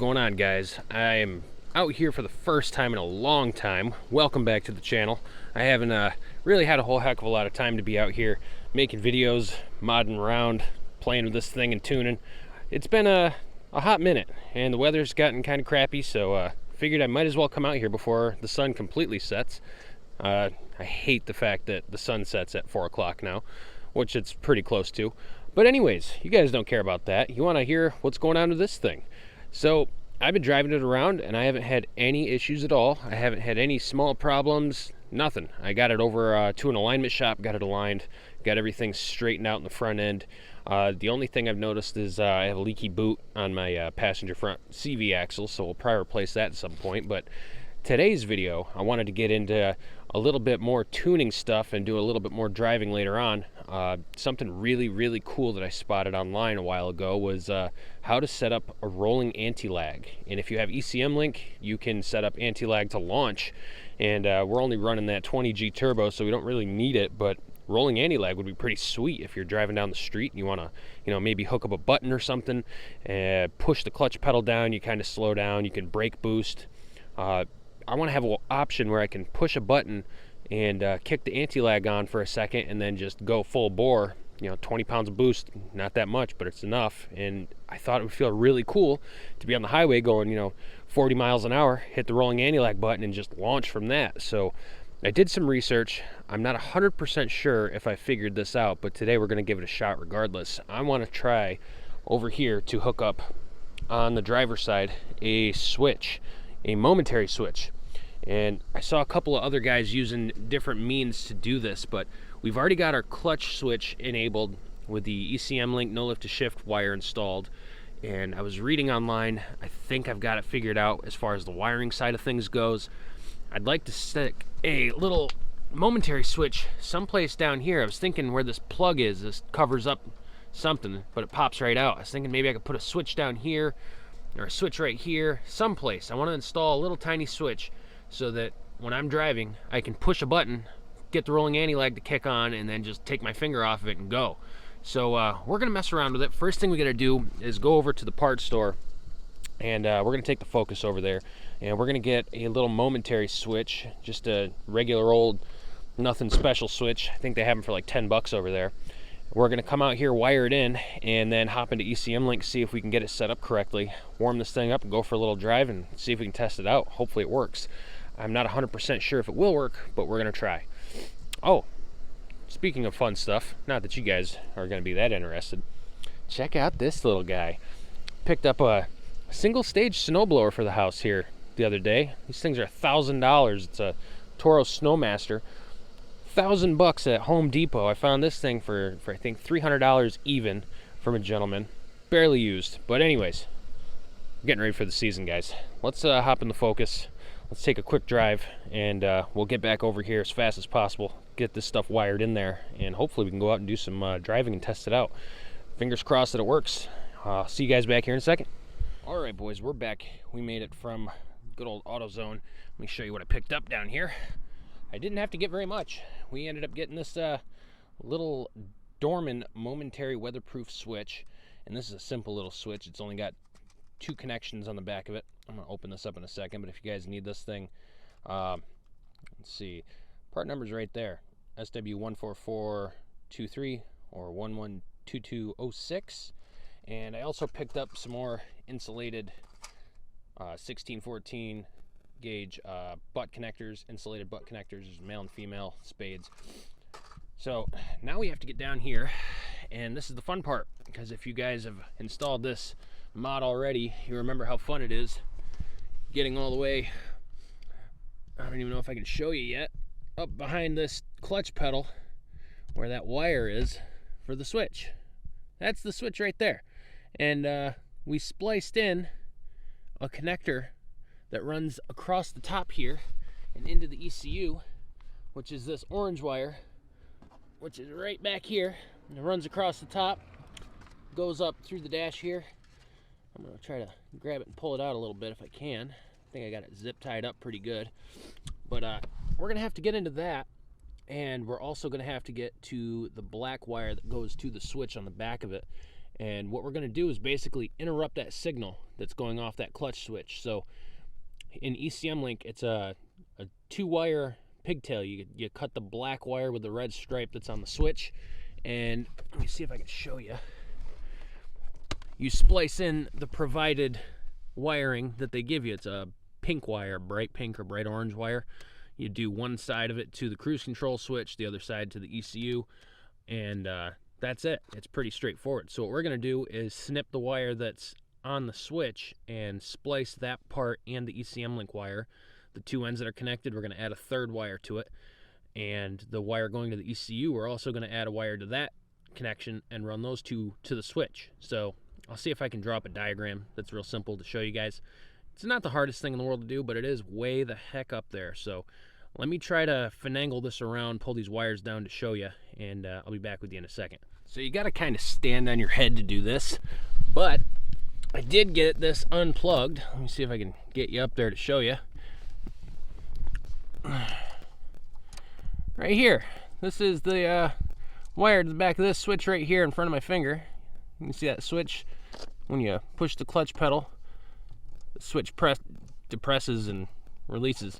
going on, guys? I'm out here for the first time in a long time. Welcome back to the channel. I haven't really had a whole heck of a lot of time to be out here making videos, modding around, playing with this thing and tuning. It's been a hot minute and the weather's gotten kind of crappy, so figured I might as well come out here before the sun completely sets. I hate the fact that the sun sets at 4 o'clock now, which it's pretty close to. But anyways, you guys don't care about that. You want to hear what's going on with this thing. So I've been driving it around and I haven't had any issues at all. I haven't had any small problems, nothing. I got it over to an alignment shop, got it aligned, got everything straightened out in the front end. The only thing I've noticed is I have a leaky boot on my passenger front CV axle, so we'll probably replace that at some point. But today's video, I wanted to get into a little bit more tuning stuff and do a little bit more driving later on. Something really cool that I spotted online a while ago was how to set up a rolling anti-lag. And if you have Ecmlink, you can set up anti-lag to launch. And we're only running that 20G turbo, so we don't really need it, but rolling anti-lag would be pretty sweet if you're driving down the street and you want to, maybe hook up a button or something, push the clutch pedal down, you kind of slow down, you can brake boost. I want to have an option where I can push a button and kick the anti-lag on for a second and then just go full bore. 20 pounds of boost, not that much, but it's enough. And I thought it would feel really cool to be on the highway going 40 miles an hour, hit the rolling anti-lag button and just launch from that. So I did some research. I'm not 100% sure if I figured this out, but today we're going to give it a shot regardless. I want to try over here to hook up on the driver's side a switch, a momentary switch. And I saw a couple of other guys using different means to do this, but we've already got our clutch switch enabled with the Ecmlink no lift to shift wire installed. And I was reading online, I think I've got it figured out as far as the wiring side of things goes. I'd like to stick a little momentary switch someplace down here. I was thinking where this plug is, this covers up something, but it pops right out. I was thinking maybe I could put a switch down here or a switch right here, someplace. I want to install a little tiny switch so that when I'm driving, I can push a button, get the rolling anti-lag to kick on, and then just take my finger off of it and go. So we're gonna mess around with it. First thing we gotta do is go over to the parts store, and we're gonna take the Focus over there, and we're gonna get a little momentary switch, just a regular old, nothing special switch. I think they have them for like 10 bucks over there. We're gonna come out here, wire it in, and then hop into Ecmlink, see if we can get it set up correctly, warm this thing up and go for a little drive and see if we can test it out. Hopefully it works. I'm not 100% sure if it will work, but we're gonna try. Oh, speaking of fun stuff, not that you guys are gonna be that interested, check out this little guy. Picked up a single stage snowblower for the house here the other day. These things are $1,000. It's a Toro Snowmaster. $1,000 at Home Depot. I found this thing for I think $300 even from a gentleman. Barely used, but anyways, getting ready for the season, guys. Let's hop in the Focus. Let's take a quick drive, and we'll get back over here as fast as possible, get this stuff wired in there, and hopefully we can go out and do some driving and test it out. Fingers crossed that it works. See you guys back here in a second. All right, boys, we're back. We made it from good old AutoZone. Let me show you what I picked up down here. I didn't have to get very much. We ended up getting this little Dorman momentary weatherproof switch, and this is a simple little switch. It's only got 2 connections on the back of it. I'm gonna open this up in a second, but if you guys need this thing, let's see, part number's right there, SW14423 or 112206. And I also picked up some more insulated 1614 gauge butt connectors, insulated butt connectors. There's male and female spades. So now we have to get down here, and this is the fun part, because if you guys have installed this mod already, you remember how fun it is getting all the way, I don't even know if I can show you yet, up behind this clutch pedal where that wire is for the switch. That's the switch right there. And we spliced in a connector that runs across the top here and into the ECU, which is this orange wire, which is right back here, and it runs across the top, goes up through the dash here. I'm gonna try to grab it and pull it out a little bit if I can. I think I got it zip tied up pretty good. But we're gonna have to get into that, and we're also gonna have to get to the black wire that goes to the switch on the back of it. And what we're going to do is basically interrupt that signal that's going off that clutch switch. So in Ecmlink, it's a 2-wire pigtail. You cut the black wire with the red stripe that's on the switch, and let me see if I can show you. You splice in the provided wiring that they give you. It's a pink wire, bright pink or bright orange wire. You do one side of it to the cruise control switch, the other side to the ECU, and that's it. It's pretty straightforward. So what we're going to do is snip the wire that's on the switch and splice that part and the Ecmlink wire. The two ends that are connected, we're going to add a third wire to it. And the wire going to the ECU, we're also going to add a wire to that connection and run those two to the switch. So I'll see if I can draw up a diagram that's real simple to show you guys. It's not the hardest thing in the world to do, but it is way the heck up there. So let me try to finagle this around, pull these wires down to show you, and I'll be back with you in a second. So you got to kind of stand on your head to do this, but I did get this unplugged. Let me see if I can get you up there to show you. Right here. This is the wire to the back of this switch right here in front of my finger. You can see that switch. When you push the clutch pedal, the switch depresses and releases.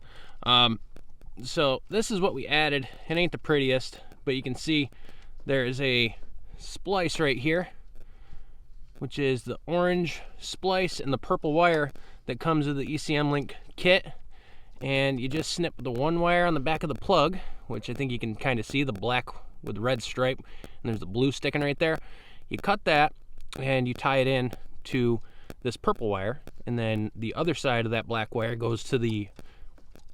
So this is what we added. It ain't the prettiest, but you can see there is a splice right here, which is the orange splice and the purple wire that comes with the Ecmlink kit. And you just snip the one wire on the back of the plug, which I think you can kind of see, the black with the red stripe, and there's the blue sticking right there. You cut that and you tie it in to this purple wire, and then the other side of that black wire goes to the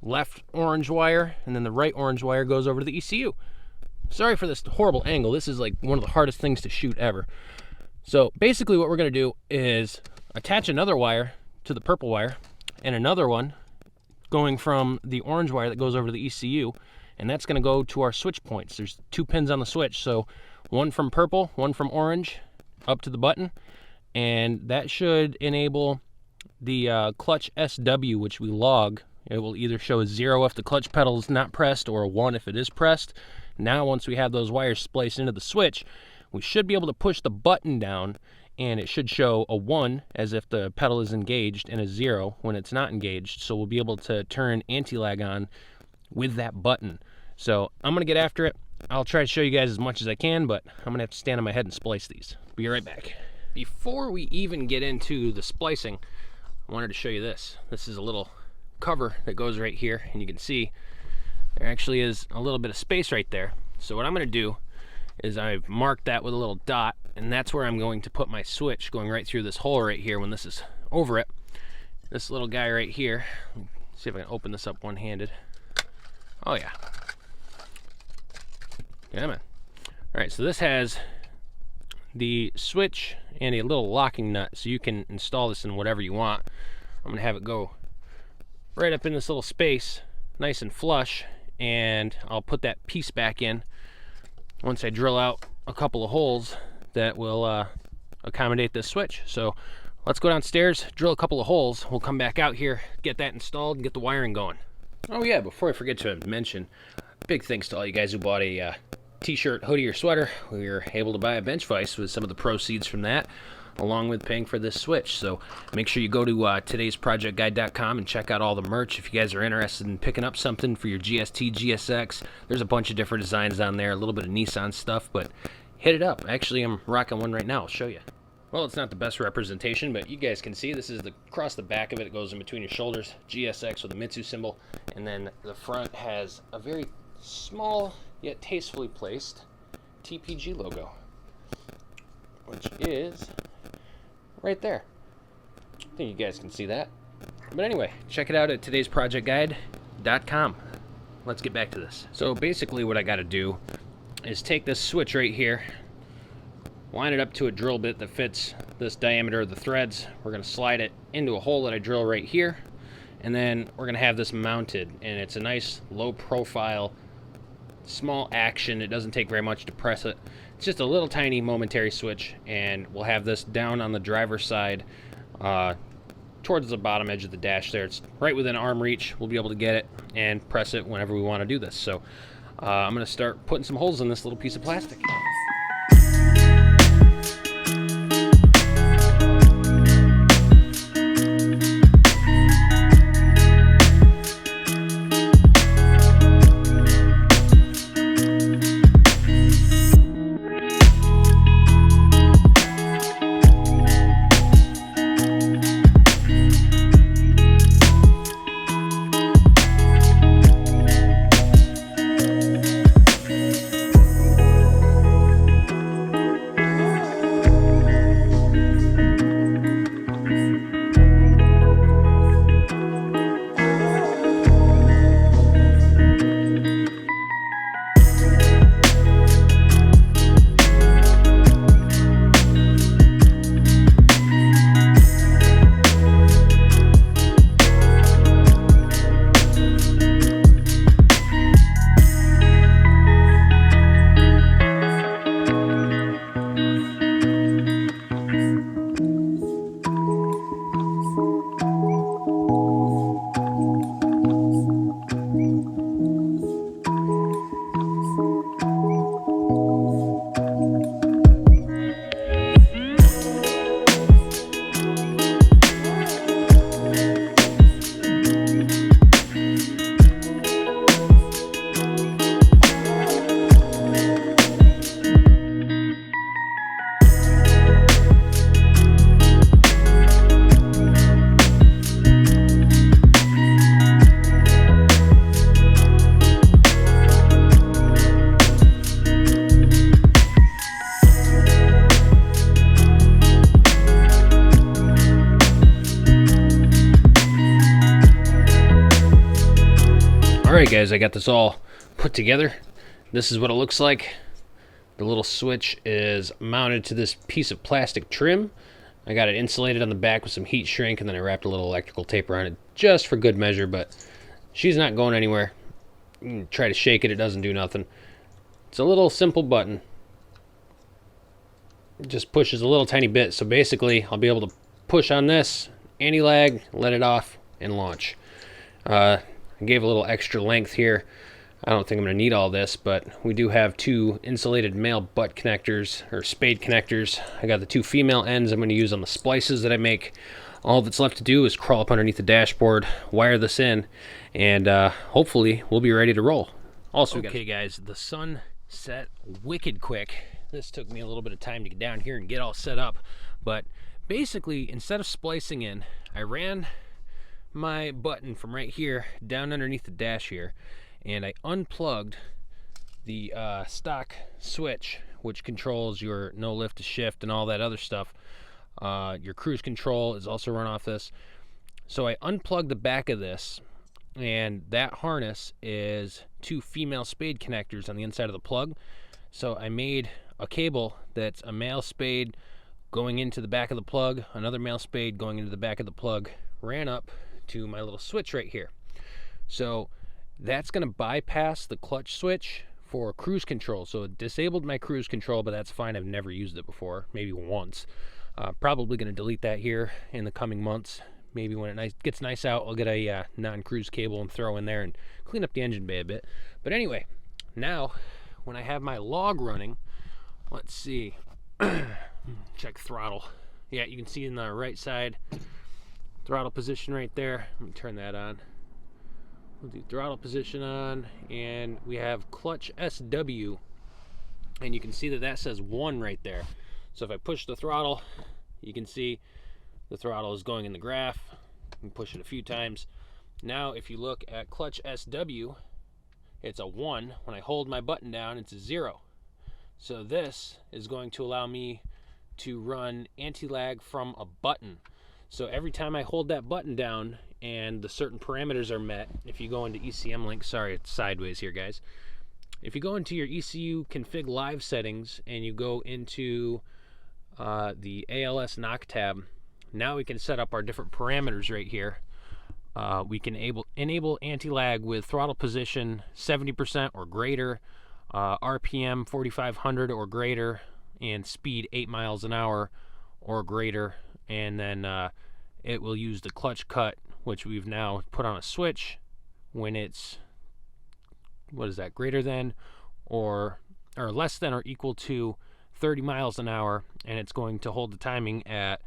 left orange wire, and then the right orange wire goes over to the ECU. Sorry for this horrible angle. This is like one of the hardest things to shoot ever. So basically what we're going to do is attach another wire to the purple wire and another one going from the orange wire that goes over to the ECU, and that's going to go to our switch points. There's 2 pins on the switch, so one from purple, one from orange up to the button, and that should enable the clutch SW, which we log. It will either show a 0 if the clutch pedal is not pressed or a 1 if it is pressed. Now once we have those wires spliced into the switch, we should be able to push the button down, and it should show a 1 as if the pedal is engaged and a 0 when it's not engaged. So we'll be able to turn anti-lag on with that button. So I'm going to get after it. I'll try to show you guys as much as I can, but I'm going to have to stand on my head and splice these. Be right back. Before we even get into the splicing, I wanted to show you this. This is a little cover that goes right here, and you can see there actually is a little bit of space right there. So what I'm going to do is I've marked that with a little dot, and that's where I'm going to put my switch, going right through this hole right here when this is over it. This little guy right here. Let's see if I can open this up one-handed. Oh yeah. Come on. Alright, so this has the switch and a little locking nut, so you can install this in whatever you want. I'm going to have it go right up in this little space, nice and flush, and I'll put that piece back in once I drill out a couple of holes that will accommodate this switch. So let's go downstairs, drill a couple of holes. We'll come back out here, get that installed, and get the wiring going. Oh yeah, before I forget to mention, big thanks to all you guys who bought a t-shirt, hoodie, or sweater. We were able to buy a bench vise with some of the proceeds from that, along with paying for this switch. So make sure you go to todaysprojectguide.com and check out all the merch. If you guys are interested in picking up something for your GST, GSX, there's a bunch of different designs on there, a little bit of Nissan stuff, but hit it up. Actually, I'm rocking one right now. I'll show you. Well, it's not the best representation, but you guys can see this is across the back of it. It goes in between your shoulders, GSX with a Mitsu symbol, and then the front has a very small yet tastefully placed TPG logo, which is right there. I think you guys can see that. But anyway, check it out at todaysprojectguide.com. Let's get back to this. So basically what I got to do is take this switch right here, line it up to a drill bit that fits this diameter of the threads. We're going to slide it into a hole that I drill right here, and then we're going to have this mounted, and it's a nice low profile, small action. It doesn't take very much to press it. It's just a little tiny momentary switch, and we'll have this down on the driver's side towards the bottom edge of the dash there. It's right within arm reach. We'll be able to get it and press it whenever we want to do this. So I'm going to start putting some holes in this little piece of plastic. Alright guys, I got this all put together. This is what it looks like. The little switch is mounted to this piece of plastic trim. I got it insulated on the back with some heat shrink, and then I wrapped a little electrical tape around it just for good measure, but she's not going anywhere. You can try to shake it, it doesn't do nothing. It's a little simple button. It just pushes a little tiny bit, so basically I'll be able to push on this, anti-lag, let it off, and launch. I gave a little extra length here. I don't think I'm going to need all this, but we do have two insulated male butt connectors, or spade connectors. I got the two female ends I'm going to use on the splices that I make. All that's left to do is crawl up underneath the dashboard, wire this in, and hopefully we'll be ready to roll. Also, okay guys, the sun set wicked quick. This took me a little bit of time to get down here and get all set up, but basically instead of splicing in, I ran my button from right here down underneath the dash here, and I unplugged the stock switch, which controls your no lift to shift and all that other stuff. Your cruise control is also run off this. So I unplugged the back of this, and that harness is two female spade connectors on the inside of the plug. So I made a cable that's a male spade going into the back of the plug, another male spade going into the back of the plug, ran up to my little switch right here. So that's going to bypass the clutch switch for cruise control. So it disabled my cruise control, but that's fine. I've never used it before, maybe once. Probably going to delete that here in the coming months. Maybe when it gets nice out, I'll get a non-cruise cable and throw in there and clean up the engine bay a bit. But anyway, now when I have my log running, let's see, check throttle. Yeah, you can see in the right side, throttle position right there. Let me turn that on. We'll do throttle position on, and we have clutch SW, and you can see that that says 1 right there. So if I push the throttle, you can see the throttle is going in the graph. You can push it a few times. Now if you look at clutch SW, it's a 1. When I hold my button down, it's a 0. So this is going to allow me to run anti-lag from a button. So every time I hold that button down and the certain parameters are met, if you go into Ecmlink, sorry it's sideways here guys, if you go into your ECU config live settings and you go into the ALS knock tab, now we can set up our different parameters right here. We can enable anti-lag with throttle position 70% or greater, RPM 4500 or greater, and speed 8 miles an hour or greater, and then it will use the clutch cut, which we've now put on a switch when it's, what is that, greater than or less than or equal to 30 miles an hour, and it's going to hold the timing at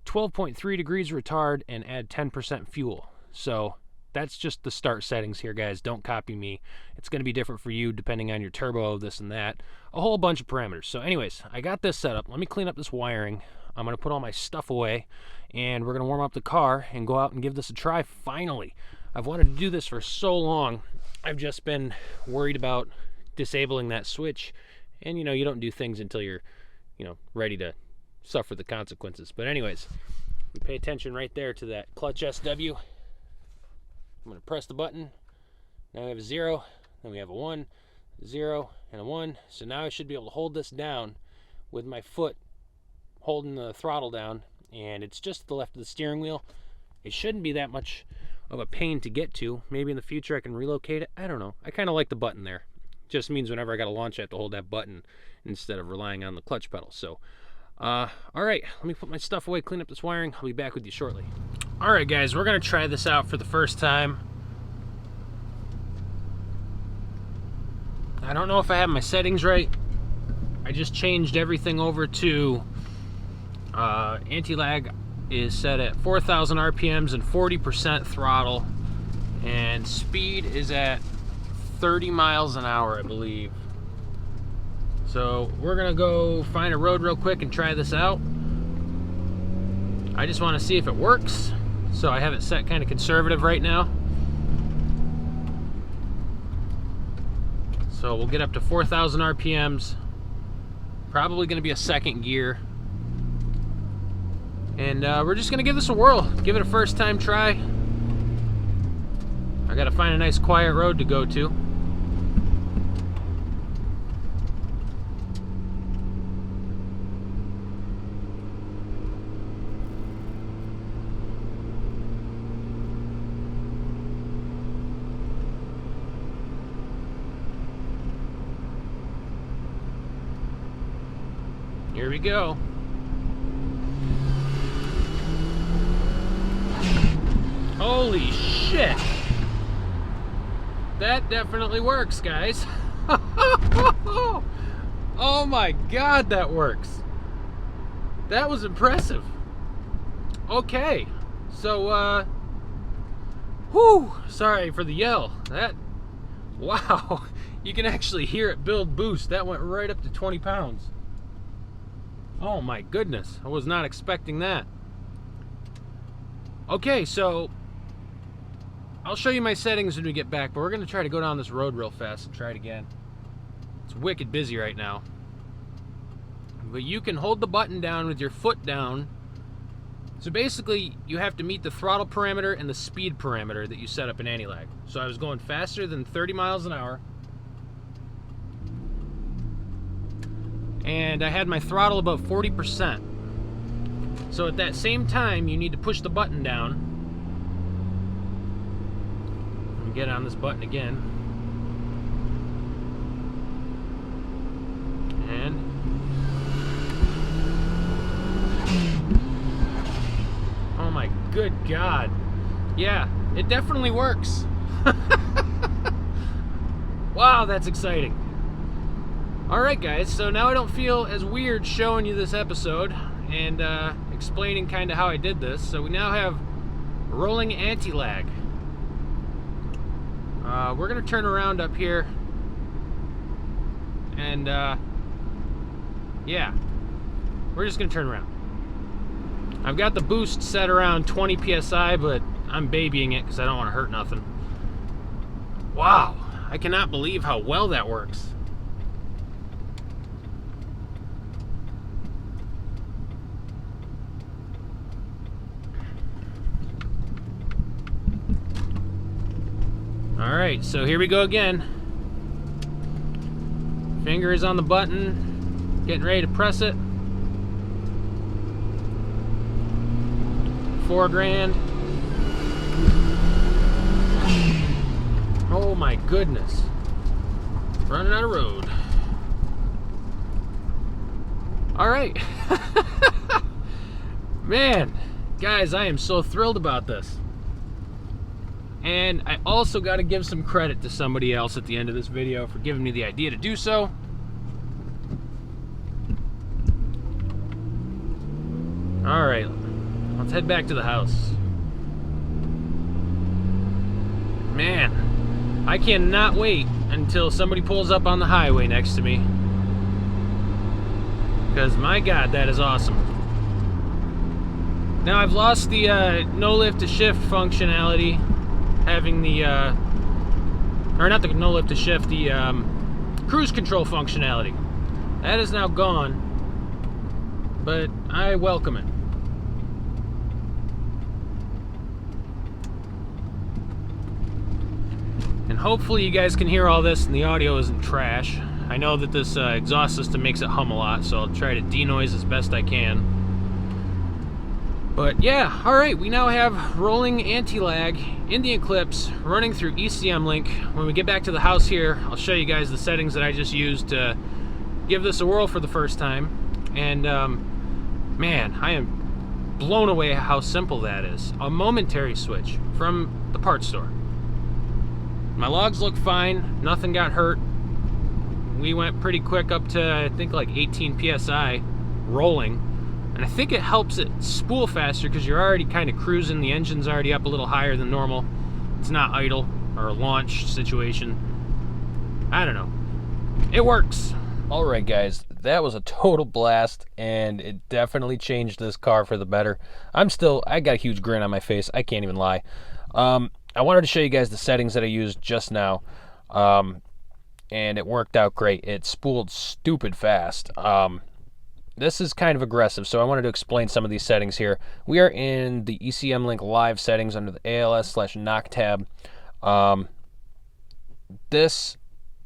12.3 degrees retard and add 10% fuel. So that's just the start settings here guys, don't copy me. It's going to be different for you depending on your turbo, this and that, a whole bunch of parameters. So anyways, I got this set up. Let me clean up this wiring. I'm going to put all my stuff away, and we're going to warm up the car and go out and give this a try finally. I've wanted to do this for so long. I've just been worried about disabling that switch, and you know, you don't do things until you're, you know, ready to suffer the consequences. But anyways, we pay attention right there to that clutch SW. I'm going to press the button. Now we have a 0, then we have a 1, 0, and a 1. So now I should be able to hold this down with my foot holding the throttle down, and it's just to the left of the steering wheel. It shouldn't be that much of a pain to get to. Maybe in the future I can relocate it. I don't know. I kind of like the button there. Just means whenever I got to launch, I have to hold that button instead of relying on the clutch pedal. So, all right, let me put my stuff away, clean up this wiring. I'll be back with you shortly. All right, guys, we're going to try this out for the first time. I don't know if I have my settings right. I just changed everything over to anti-lag is set at 4,000 RPMs and 40% throttle, and speed is at 30 miles an hour, I believe. So we're gonna go find a road real quick and try this out. I just want to see if it works, so I have it set kind of conservative right now. So we'll get up to 4,000 RPMs. Probably gonna be a second gear. And we're just gonna give this a whirl. Give it a first time try. I gotta find a nice quiet road to go to. Here we go. Holy shit! That definitely works, guys. Oh my god, that works. That was impressive. Okay, so whew, sorry for the yell. That, wow, you can actually hear it build boost. That went right up to 20 pounds. Oh my goodness, I was not expecting that. Okay, so I'll show you my settings when we get back, but we're gonna try to go down this road real fast and try it again. It's wicked busy right now. But you can hold the button down with your foot down. So basically, you have to meet the throttle parameter and the speed parameter that you set up in anti-lag. So I was going faster than 30 miles an hour. And I had my throttle about 40%. So at that same time, you need to push the button down. And get on this button again. And oh my good God. Yeah, it definitely works. Wow, that's exciting. Alright guys, so now I don't feel as weird showing you this episode and explaining kind of how I did this. So we now have rolling anti-lag. We're going to turn around up here and yeah, we're just going to turn around. I've got the boost set around 20 psi, but I'm babying it because I don't want to hurt nothing. Wow, I cannot believe how well that works. Alright, so here we go again. Finger is on the button, getting ready to press it. 4 grand. Oh my goodness. Running out of road. Alright. Man, guys, I am so thrilled about this. And I also got to give some credit to somebody else at the end of this video for giving me the idea to do so. Alright, let's head back to the house. Man, I cannot wait until somebody pulls up on the highway next to me. Because my God, that is awesome. Now I've lost the no lift to shift functionality. Having the, or not the no lift to shift, the cruise control functionality. That is now gone, but I welcome it. And hopefully you guys can hear all this and the audio isn't trash. I know that this exhaust system makes it hum a lot, so I'll try to denoise as best I can. But yeah, alright, we now have rolling anti-lag in the Eclipse running through Ecmlink. When we get back to the house here, I'll show you guys the settings that I just used to give this a whirl for the first time. And man, I am blown away how simple that is. A momentary switch from the parts store. My logs look fine, nothing got hurt. We went pretty quick up to, I think, like 18 psi rolling. And I think it helps it spool faster because you're already kind of cruising. The engine's already up a little higher than normal. It's not idle or a launch situation. I don't know. It works. All right, guys. That was a total blast, and it definitely changed this car for the better. I got a huge grin on my face. I can't even lie. I wanted to show you guys the settings that I used just now. And it worked out great. It spooled stupid fast. This is kind of aggressive, so I wanted to explain some of these settings here. We are in the Ecmlink Live settings under the ALS/knock tab. This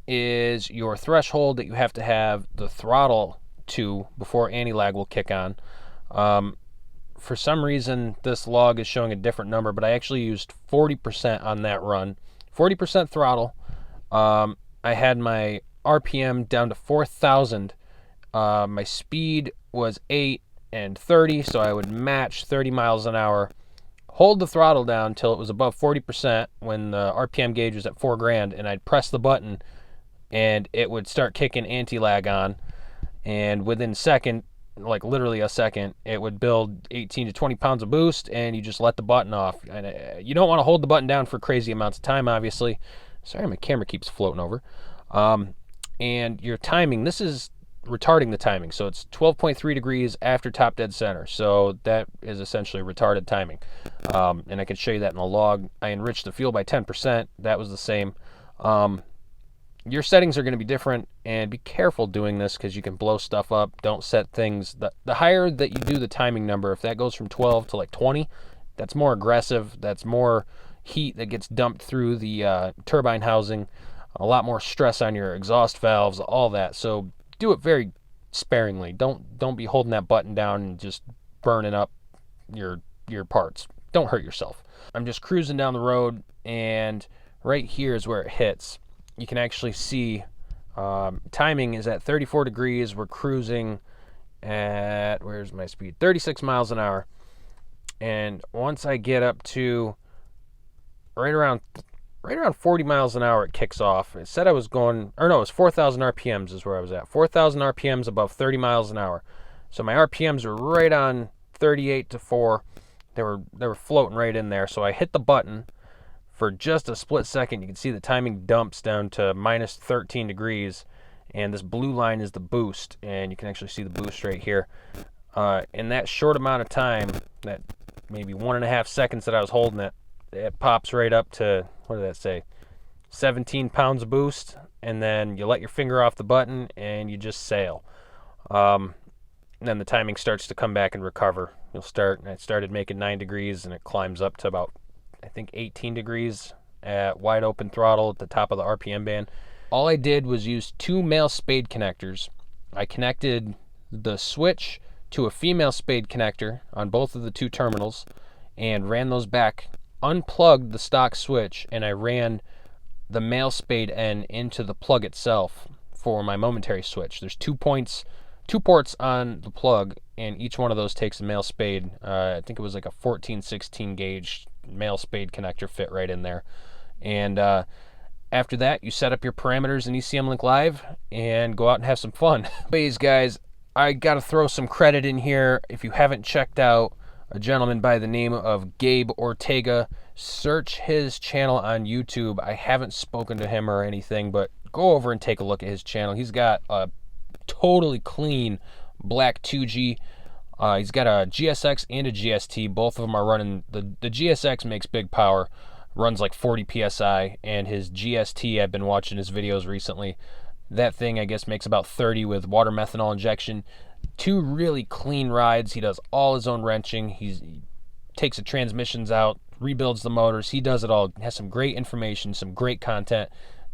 is your threshold that you have to have the throttle to before anti-lag will kick on. For some reason, this log is showing a different number, but I actually used 40% on that run. 40% throttle. I had my RPM down to 4,000. My speed was 8 and 30, so I would match 30 miles an hour. Hold the throttle down until it was above 40% when the RPM gauge was at 4 grand, and I'd press the button and it would start kicking anti-lag on. And within a second, like literally a second, it would build 18 to 20 pounds of boost, and you just let the button off. And you don't want to hold the button down for crazy amounts of time, obviously. Sorry, my camera keeps floating over. And your timing, this is retarding the timing. So it's 12.3 degrees after top dead center. So that is essentially retarded timing. And I can show you that in the log. I enriched the fuel by 10%. That was the same. Your settings are going to be different, and be careful doing this because you can blow stuff up. Don't set things. The higher that you do the timing number, if that goes from 12 to like 20, that's more aggressive. That's more heat that gets dumped through the turbine housing. A lot more stress on your exhaust valves, all that. So do it very sparingly. Don't be holding that button down and just burning up your parts. Don't hurt yourself. I'm just cruising down the road, and right here is where it hits. You can actually see timing is at 34 degrees. We're cruising at, where's my speed? 36 miles an hour. And once I get up to right around 40 miles an hour, it kicks off. It said I was going, or no, it was 4,000 RPMs is where I was at. 4,000 RPMs above 30 miles an hour. So my RPMs were right on 38 to 4. They were floating right in there. So I hit the button. For just a split second, you can see the timing dumps down to minus 13 degrees, and this blue line is the boost, and you can actually see the boost right here. In that short amount of time, that maybe 1.5 seconds that I was holding it, it pops right up to, what did that say, 17 pounds of boost, and then you let your finger off the button, and you just sail. And then the timing starts to come back and recover. I started making 9 degrees, and it climbs up to about, I think, 18 degrees at wide open throttle at the top of the RPM band. All I did was use 2 male spade connectors. I connected the switch to a female spade connector on both of the 2 terminals and ran those back, unplugged the stock switch, and I ran the male spade end into the plug itself for my momentary switch. There's 2 ports on the plug, and each one of those takes a male spade. I think it was like a 14-16 gauge male spade connector fit right in there. And after that, you set up your parameters in Ecmlink Live and go out and have some fun. Anyways, guys, I gotta throw some credit in here. If you haven't checked out a gentleman by the name of Gabe Ortega, search his channel on YouTube. I haven't spoken to him or anything, but go over and take a look at his channel. He's got a totally clean black 2G. He's got a GSX and a GST. Both of them are running, the GSX makes big power, runs like 40 PSI, and his GST, I've been watching his videos recently. That thing, I guess, makes about 30 with water methanol injection. 2 really clean rides. He does all his own wrenching. He takes the transmissions out, rebuilds the motors. He does it all. He has some great information, some great content.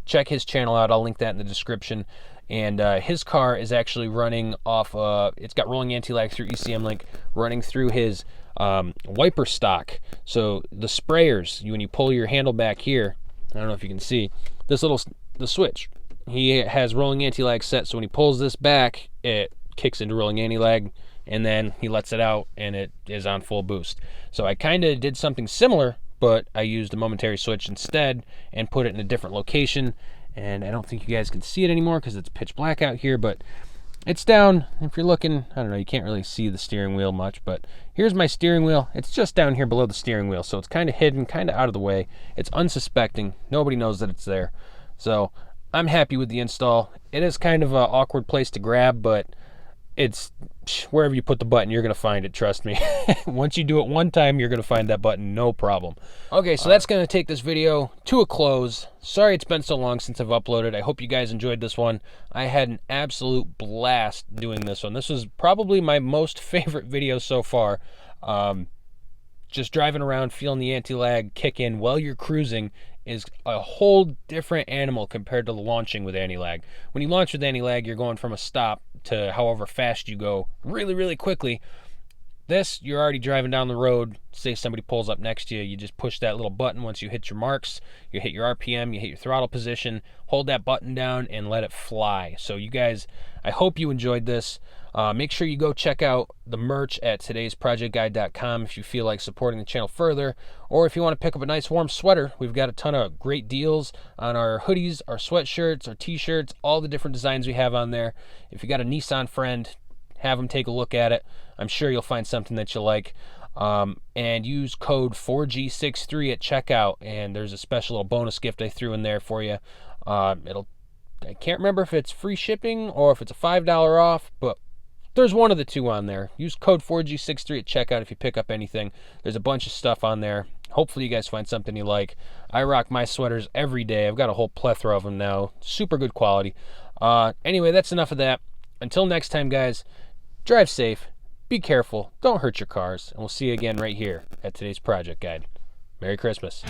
Check his channel out. I'll link that in the description. And his car is actually running off, it's got rolling anti-lag through Ecmlink, running through his wiper stock. So the sprayers, when you pull your handle back here, I don't know if you can see, the switch, he has rolling anti-lag set, so when he pulls this back, it kicks into rolling anti-lag, and then he lets it out, and it is on full boost. So I kind of did something similar, but I used a momentary switch instead and put it in a different location. And I don't think you guys can see it anymore because it's pitch black out here, but it's down. If you're looking, I don't know, you can't really see the steering wheel much, but here's my steering wheel. It's just down here below the steering wheel, so it's kind of hidden, kind of out of the way. It's unsuspecting. Nobody knows that it's there. So I'm happy with the install. It is kind of an awkward place to grab, but it's wherever you put the button, you're going to find it, trust me. Once you do it one time, you're going to find that button, no problem. Okay, so that's going to take this video to a close. Sorry it's been so long since I've uploaded. I hope you guys enjoyed this one. I had an absolute blast doing this one. This was probably my most favorite video so far. Just driving around, feeling the anti-lag kick in while you're cruising is a whole different animal compared to launching with anti-lag. When you launch with anti-lag, you're going from a stop to however fast you go really, really quickly. This, you're already driving down the road. Say somebody pulls up next to you, you just push that little button. Once you hit your marks, you hit your RPM, you hit your throttle position, hold that button down and let it fly. So you guys, I hope you enjoyed this. Make sure you go check out the merch at todaysprojectguide.com if you feel like supporting the channel further, or if you want to pick up a nice warm sweater. We've got a ton of great deals on our hoodies, our sweatshirts, our t-shirts, all the different designs we have on there. If you got a Nissan friend, have them take a look at it. I'm sure you'll find something that you like. And use code 4G63 at checkout, and there's a special little bonus gift I threw in there for you. I can't remember if it's free shipping or if it's a $5 off, but there's one of the two on there. Use code 4G63 at checkout if you pick up anything. There's a bunch of stuff on there. Hopefully you guys find something you like. I rock my sweaters every day. I've got a whole plethora of them now. Super good quality. Anyway, that's enough of that. Until next time, guys, drive safe, be careful, don't hurt your cars, and we'll see you again right here at Today's Project Guide. Merry Christmas.